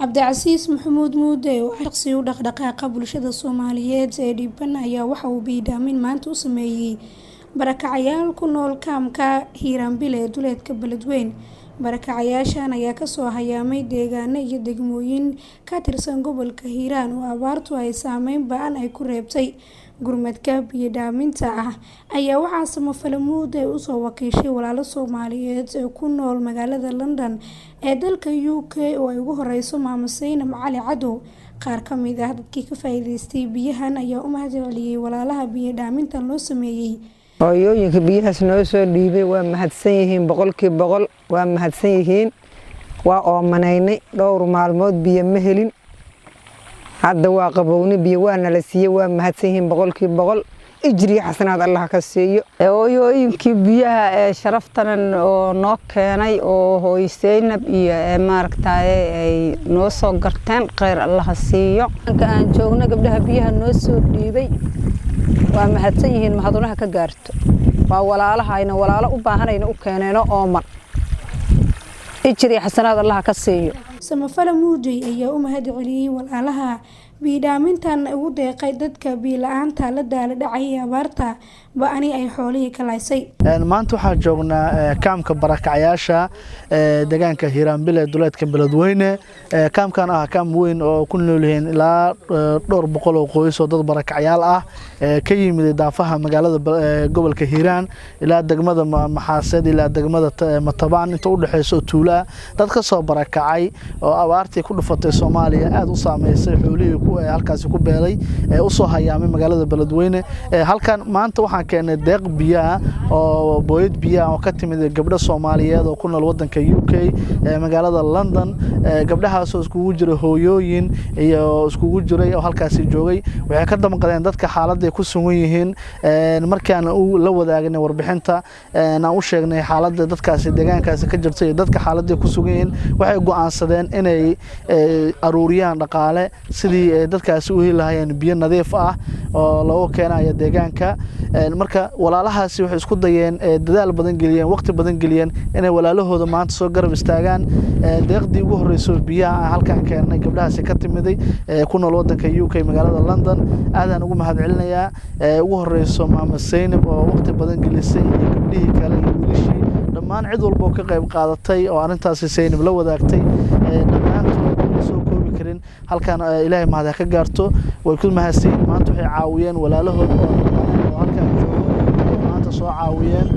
Cabdicasiis Maxamuud Muude oo xirsi u dhaqdhaqaaqa bulshada Soomaaliyeed ee dhibban ayaa waxa uu biidhaamin maanta u sameeyay barakacayaal ku nool kaamka Hiiraan-Bile ee duleedka Beledweyne. Barakacayaashan ayaa ka soo hayaamay deegaano iyo degmooyin ka tirsan gobolka Hiiraan oo abaartu ay saameyn ba'an ay ku reebtay. Gurmadka biidhaaminta ah ayaa waxaa samafale Muude u soo wakiishay walaalo Soomaaliyeed oo ku nool magaalada London ee dalka UK oo ay ugu horeyso Maamo Zainab Cali Cadow. Qaar ka mid ah dadkii ka faa'iideystay biyahan ayaa u mahadceliyay walaalaha biidhaamintan loo sameeyay. hooyooyinka biyahaas noo soo dhiibay waa mahadsan yihiin boqolkiiba boqol waa mahadsan yihiin waa oomanaynay dhowr maalmood biyo ma helin hadda waa qabowni biyo waa nala siiyay waa mahadsan yihiin boqolkiiba boqol ijri xasanaad Allah ka siiyo hooyooyinkii biyaha ee sharaftan oo noo keenay oo hooy Zainab iyo maaragtay ay noo soo garteen khayr Allah siiyo aan joogno gabdhaha biyaha noo soo dhiibay waa mahadsan yihiin mahadulaha ka gaarto waa walaalahayna walaalo u baahanayna u keenayno ooman ijri xasanaad Allah ka siiyo samafale Muude ayaa u mahadceliyay walaalaha biidhaamintan ugu deeqay dadka biila'aanta la dhacay abaarta ba'ani ay xoolihii ka laysay. maanta waxaan joognaa kaamka barakacayaasha deegaanka Hiiraan-Bile duleedka Beledweyne. kaamkan ah kaam weyn oo ku nool yihiin ilaa dhowr boqol oo qoys oo dad barakacayaal ah ka yimid daafaha magaalada gobolka Hiiraan ilaa degmada Maxaaseed ilaa degmada Matabaan inta u dhaxayso tuula dad ka soo barakacay oo abaartii ku dhufatay Soomaaliya aad u saameysay xoolihii halkaas ku beelay u soo hayaamay magaalada Beledweyne. halkan maanta waxaan keenay deeq biyaha oo booyad biyaha oo ka timid gabdho Soomaaliyeed oo ku nool wadanka UK magaalada London. gabdhahaas oo iskugu jira hooyooyin iyo iskugu jiray oo halkaas joogay waxay ka damqadeen dadka xaaladda ku sugan yihiin markaan la wadaagnay warbixinta aan u sheegnay xaaladda dadkaas deegaankaas ka jirta iyo dadka xaaladda ku sugan yihiin waxay go'aansadeen inay aruuriyaan dhaqaale sidii dadkaas u heli lahaayeen biyo nadiif ah oo lagu keenayo deegaanka. marka walaalahaasi waxay isku dayeen dadaal badan geliyeen waqti badan geliyeen inay walaalahooda maanta soo garab istaagaan. deeqdii ugu horreysay biyaha halkaan keenay gabdhahaasi ka timiday ku nool wadanka UK magaalada London aadaan ugu mahadcelinayaa. ugu horeyso Maamo Zainab oo waqti badan gelisay iyo gabdhihii kale iyo wiilashii dhammaan cid walba oo ka qayb qaadatay oo arintaasi Zainab la wadaagtay dhammaantood soo koobi karin halkaan Ilaahay mahad ka gaarto way ku mahadsan maanta waxay caawiyeen walaalahooda oo halkaan joogo maanta soo caawiyeen.